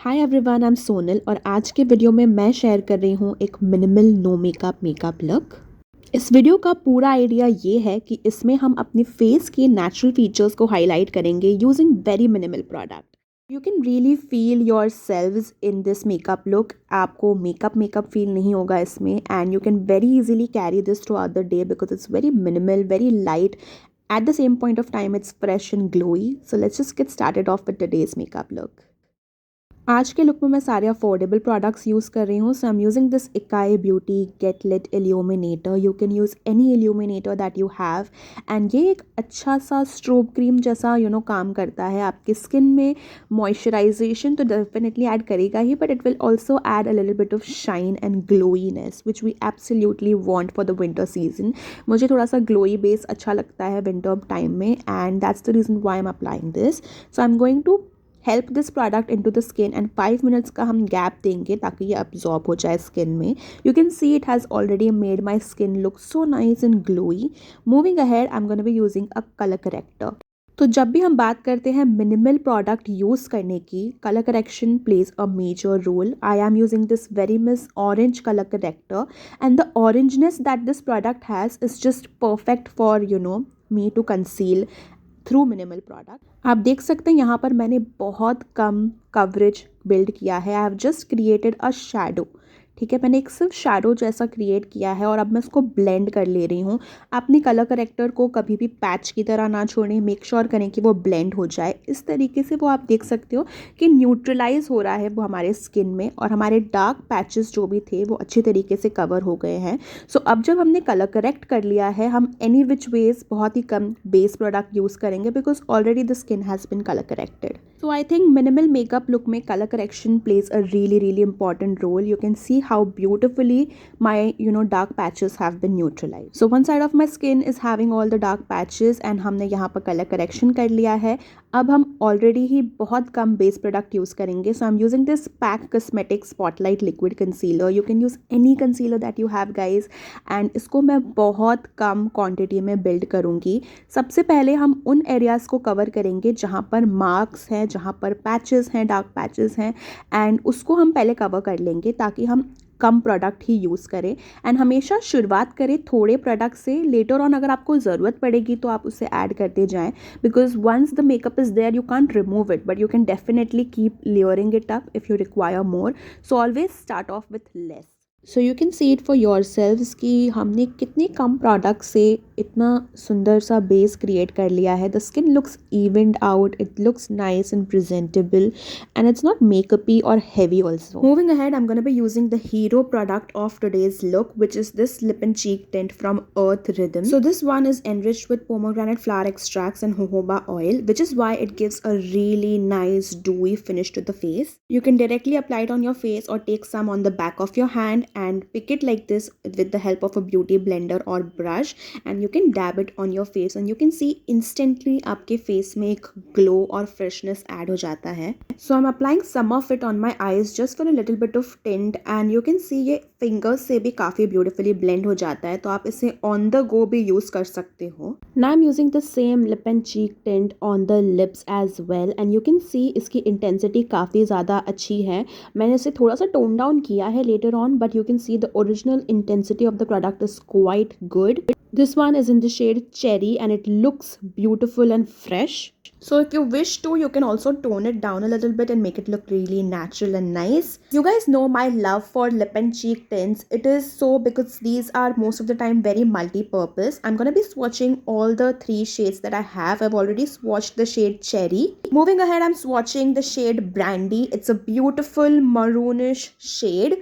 Hi everyone, I am Sonal और आज के वीडियो में मैं शेयर कर रही हूँ एक मिनिमल नो मेकअप लुक। इस वीडियो का पूरा आइडिया ये है कि इसमें हम अपने फेस के नेचुरल फीचर्स को हाईलाइट करेंगे using very minimal product. You can really feel your selves in this makeup look. आपको मेकअप फील नहीं होगा इसमें and you can very easily carry this through out the day because it's very minimal, very light. At the same point of time, it's fresh and glowy. So let's just get started off with today's makeup look. आज के look में मैं सारे affordable products use कर रही हूँ. So I am using this इकाई beauty get lit illuminator. You can use any illuminator that you have and ये एक अच्छा सा स्ट्रोब क्रीम जैसा काम करता है. आपकी स्किन में मॉइस्चराइजेशन तो डेफिनेटली ऐड करेगा ही, but it will also add a little bit of shine and glowiness which we absolutely want for the winter season. मुझे थोड़ा सा ग्लोई बेस अच्छा लगता है विंटर टाइम में and that's the reason why I am applying this. So I am going to help this product into the skin and 5 minutes का um gap देंगे ताकि ये अब्जॉर्ब हो जाए स्किन में. You can see it has already made my skin look so nice and glowy. Moving ahead I am gonna be using a colour corrector. तो जब भी हम बात करते हैं मिनिमल प्रोडक्ट यूज़ करने की, colour correction plays a major role. I am using this very miss orange colour corrector and the orangeness that this product has is just perfect for me to conceal through minimal product. आप देख सकते हैं यहाँ पर मैंने बहुत कम coverage build किया है. I have just created a shadow. ठीक है, मैंने एक सिर्फ शैडो जैसा क्रिएट किया है और अब मैं इसको ब्लेंड कर ले रही हूँ. अपनी कलर करेक्टर को कभी भी पैच की तरह ना छोड़ें. मेक श्योर करें कि वो ब्लेंड हो जाए. इस तरीके से वो आप देख सकते हो कि न्यूट्रलाइज हो रहा है वो हमारे स्किन में और हमारे डार्क पैचेस जो भी थे वो अच्छी तरीके से कवर हो गए हैं. सो अब जब हमने कलर करेक्ट कर लिया है, हम एनी विच वेज बहुत ही कम बेस प्रोडक्ट यूज़ करेंगे because already the skin has been colour corrected. So I think minimal makeup look में color correction plays a really important role. You can see how beautifully my dark patches have been neutralized. So one side of my skin is having all the dark patches and हमने यहाँ पर color correction कर लिया है. अब हम already ही बहुत कम base product use करेंगे. So I am using this pac cosmetic spotlight liquid concealer. You can use any concealer that you have guys and इसको मैं बहुत कम क्वांटिटी में बिल्ड करूँगी. सबसे पहले हम उन एरियाज़ को कवर करेंगे जहाँ पर मार्क्स हैं, जहाँ पर पैचेस हैं, डार्क पैचेस हैं एंड उसको हम पहले कवर कर लेंगे ताकि हम कम प्रोडक्ट ही यूज़ करें. एंड हमेशा शुरुआत करें थोड़े प्रोडक्ट से. लेटर ऑन अगर आपको ज़रूरत पड़ेगी तो आप उसे ऐड करते जाएं because once the makeup is there you can't remove it but you can definitely keep layering it up if you require more. So always start off with less. So you can see it for yourselves कि हमने कितने कम product से इतना सुंदर सा base create कर लिया है. The skin looks evened out, it looks nice and presentable and it's not makeupy और heavy also. Moving ahead I am gonna be using the hero product of today's look which is this lip and cheek tint from Earth Rhythm. So this one is enriched with pomegranate flower extracts and jojoba oil, which is why it gives a really nice dewy finish to the face. You can directly apply it on your face or take some on the back of your hand and pick it like this with the help of a beauty blender or brush and you can dab it on your face and you can see instantly आपके face में एक glow और freshness add हो जाता है. So I'm applying some of it on my eyes just for a little bit of tint and you can see ये fingers से भी काफ़ी beautifully blend हो जाता है तो आप इसे on the go भी use कर सकते हो. Now I'm using the same lip and cheek tint on the lips as well and you can see इसकी intensity काफ़ी ज़्यादा अच्छी है. मैंने इसे थोड़ा सा tone down किया है later on but you can see the original intensity of the product is quite good. This one is in the shade cherry and it looks beautiful and fresh. So if you wish to, you can also tone it down a little bit and make it look really natural and nice. You guys know my love for lip and cheek tints. It is so because these are most of the time very multi-purpose. I'm going to be swatching all the 3 shades that I have. I've already swatched the shade cherry. Moving ahead, I'm swatching the shade brandy. It's a beautiful maroonish shade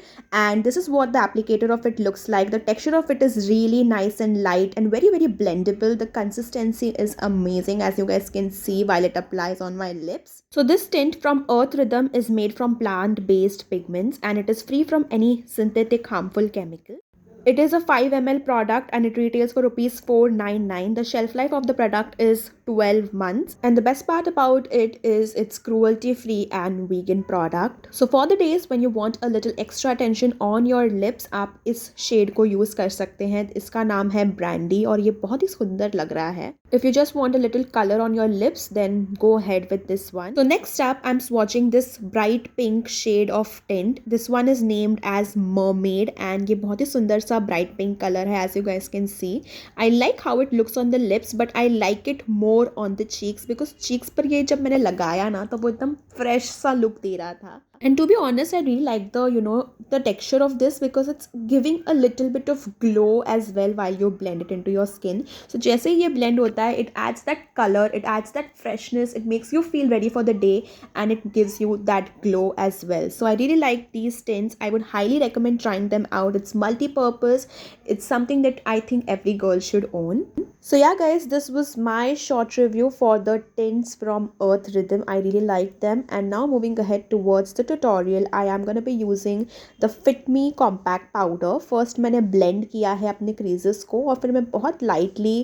and this is what the applicator of it looks like. The texture of it is really nice and light and very blendable. The consistency is amazing as you guys can see while it applies on my lips. So this tint from Earth Rhythm is made from plant-based pigments and it is free from any synthetic harmful chemical. It is a 5 ml product and it retails for rupees 499. The shelf life of the product is 12 months and the best part about it is it's cruelty free and vegan product. So for the days when you want a little extra attention on your lips, आप इस shade को use कर सकते हैं. इसका नाम है brandy और ये बहुत ही सुंदर लग रहा है. If you just want a little color on your lips, then go ahead with this one. So next up, I'm swatching this bright pink shade of tint. This one is named as Mermaid and ये बहुत ही सुंदर सा bright pink color है, as you guys can see. I like how it looks on the lips, but I like it more on the cheeks because cheeks पर ये जब मैंने लगाया ना तो वो एकदम fresh सा look दे रहा था. And to be honest, I really like the texture of this because it's giving a little bit of glow as well while you blend it into your skin. So जैसे ही ये blend होता है, it adds that color, it adds that freshness, it makes you feel ready for the day and it gives you that glow as well. So I really like these tints. I would highly recommend trying them out. It's multi-purpose. It's something that I think every girl should own. So yeah guys, this was my short review for the tints from Earth Rhythm. I really like them. And now moving ahead towards the tutorial, I am going to be using the Fit Me Compact Powder. First मैंने blend किया है अपने creases को और फिर मैं बहुत lightly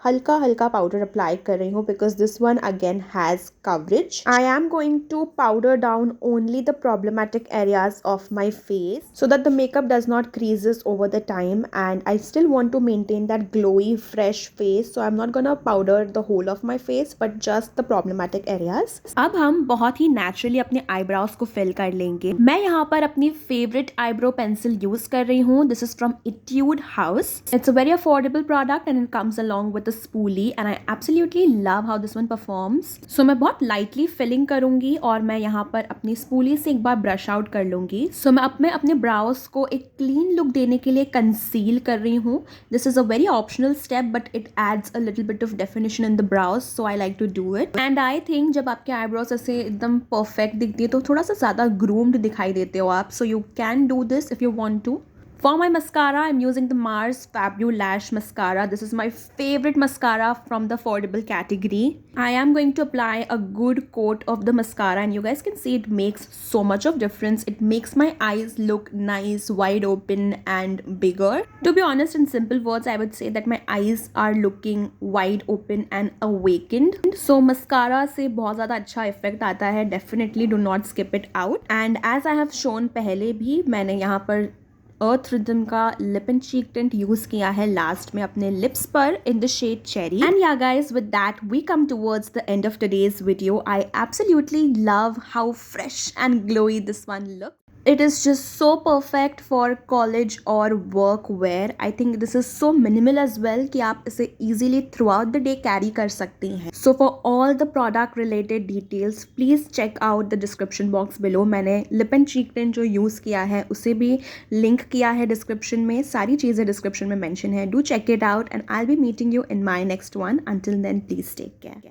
हल्का हल्का पाउडर अप्लाई कर रही हूँ because this one again has coverage. I am going to powder down only the problematic areas of my face so that the makeup does not creases over the time and I still want to maintain that glowy fresh face, so I'm not gonna powder the whole of my face but just the problematic areas. अब हम बहुत ही naturally अपने eyebrows को fill कर लेंगे. मैं यहाँ पर अपनी favorite eyebrow pencil use कर रही हूँ. This is from Etude House. It's a very affordable product and it comes along with a spoolie and I absolutely love how this one performs. So मैं बहुत lightly filling करूंगी और मैं यहाँ पर अपनी spoolie से एक बार brush out कर लूंगी. So मैं अपने brows को एक clean look देने के लिए conceal कर रही हूँ. This is a very optional step but it adds a little bit of definition in the brows, so I like to do it. And I think जब आपके eyebrows ऐसे एकदम perfect दिखती है तो थोड़ा सा ज़्यादा groomed दिखाई देते हो आप. So you can do this if you want to. For my mascara, I'm using the Mars Fabulash Mascara. This is my favorite mascara from the affordable category. I am going to apply a good coat of the mascara and you guys can see it makes so much of difference. It makes my eyes look nice, wide open and bigger. To be honest, in simple words, I would say that my eyes are looking wide open and awakened. So mascara से बहुत ज़्यादा अच्छा effect आता है. Definitely do not skip it out. And as I have shown पहले भी, मैंने यहाँ पर अर्थ रिदम का lip and cheek tint use किया है लास्ट में अपने लिप्स पर in the shade cherry. And yeah guys, with that we come towards the end of today's video. I absolutely love how fresh and glowy this one looks. It is just so perfect for college or work wear. I think this is so minimal as well कि आप इसे easily throughout the day carry कर सकती हैं. So for all the product related details, please check out the description box below. मैंने lip and cheek tint जो use किया है उसे भी link किया है description में. सारी चीज़ें description में mention है. Do check it out and I'll be meeting you in my next one. Until then, please take care.